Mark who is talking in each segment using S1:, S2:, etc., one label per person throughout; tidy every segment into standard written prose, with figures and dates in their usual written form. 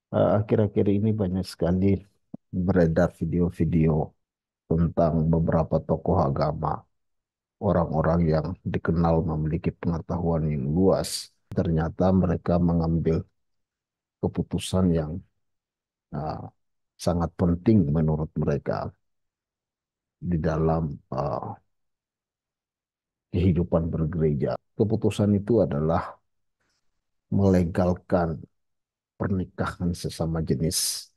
S1: Akhir-akhir ini banyak sekali beredar video-video tentang beberapa tokoh agama, orang-orang yang dikenal memiliki pengetahuan yang luas. Ternyata mereka mengambil keputusan yang uh, sangat penting menurut mereka di dalam kehidupan bergereja. Keputusan itu adalah melegalkan pernikahan sesama jenis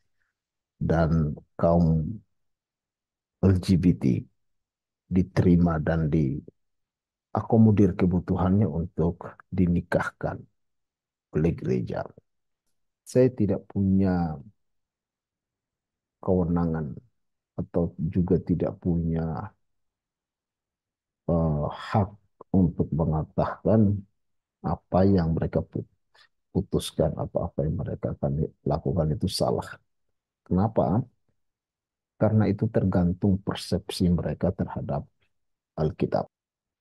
S1: dan kaum LGBT diterima dan diakomodir kebutuhannya untuk dinikahkan oleh gereja. Saya tidak punya kewenangan atau juga tidak punya hak untuk mengatakan apa yang mereka putuskan, apa-apa yang mereka akan lakukan itu salah. Kenapa? Karena itu tergantung persepsi mereka terhadap Alkitab.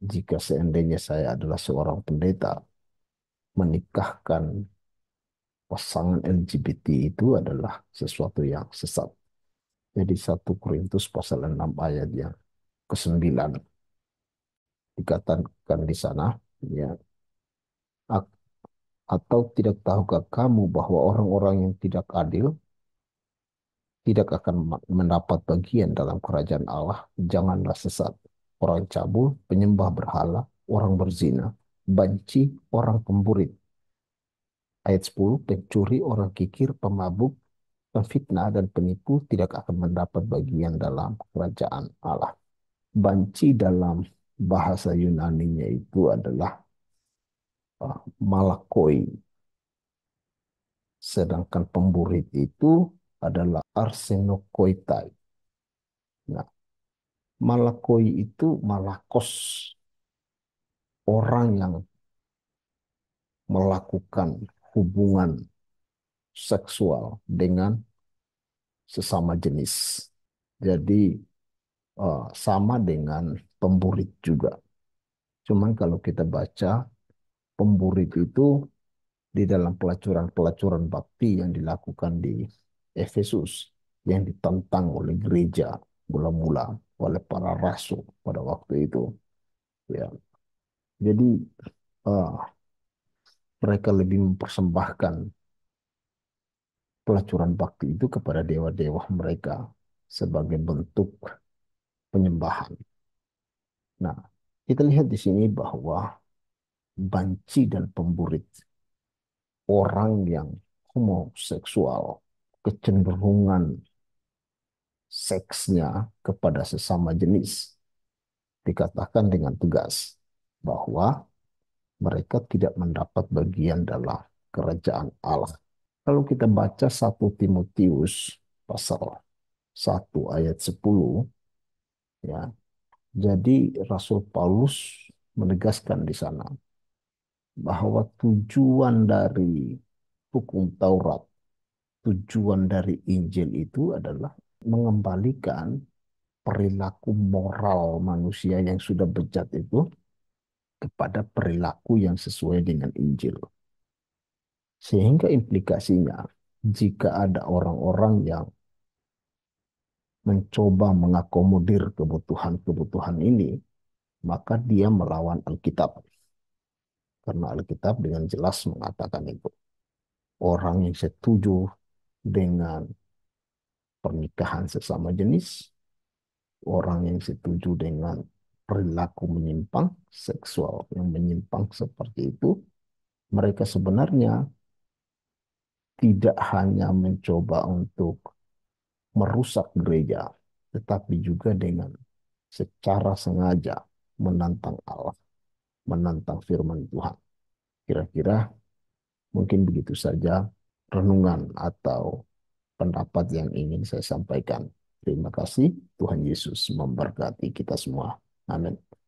S1: Jika seandainya saya adalah seorang pendeta, menikahkan pasangan LGBT itu adalah sesuatu yang sesat. Jadi 1 Korintus pasal 6 ayat yang ke-9 dikatakan di sana, ya, atau tidak tahukah kamu bahwa orang-orang yang tidak adil tidak akan mendapat bagian dalam kerajaan Allah? Janganlah sesat. Orang cabul, penyembah berhala, orang berzina, banci, orang pemburit. Ayat 10, pencuri, orang kikir, pemabuk, pemfitnah, dan penipu tidak akan mendapat bagian dalam kerajaan Allah. Banci dalam bahasa Yunaninya itu adalah malakoi, sedangkan pemburit itu adalah arsenokoitai. Nah, malakoi itu malakos, orang yang melakukan hubungan seksual dengan sesama jenis. Jadi sama dengan pemburit juga. Cuman kalau kita baca, pemburit itu di dalam pelacuran-pelacuran bakti yang dilakukan di Efesus, yang ditentang oleh gereja mula-mula oleh para rasul pada waktu itu. Ya, jadi uh, mereka lebih mempersembahkan pelacuran bakti itu kepada dewa-dewa mereka sebagai bentuk penyembahan. Nah, kita lihat di sini bahwa banci dan pemburit, orang yang homoseksual, kecenderungan seksnya kepada sesama jenis, dikatakan dengan tegas bahwa mereka tidak mendapat bagian dalam kerajaan Allah. Kalau kita baca 1 Timotius pasal 1 ayat 10, ya, jadi Rasul Paulus menegaskan di sana bahwa tujuan dari hukum Taurat, tujuan dari Injil itu adalah mengembalikan perilaku moral manusia yang sudah bejat itu kepada perilaku yang sesuai dengan Injil. Sehingga implikasinya, jika ada orang-orang yang mencoba mengakomodir kebutuhan-kebutuhan ini, maka dia melawan Alkitab. Karena Alkitab dengan jelas mengatakan itu. Orang yang setuju dengan pernikahan sesama jenis, orang yang setuju dengan perilaku menyimpang, seksual yang menyimpang seperti itu, mereka sebenarnya tidak hanya mencoba untuk merusak gereja, tetapi juga dengan secara sengaja menantang Allah, menantang firman Tuhan. Kira-kira mungkin begitu saja renungan atau pendapat yang ingin saya sampaikan. Terima kasih. Tuhan Yesus memberkati kita semua. Amin.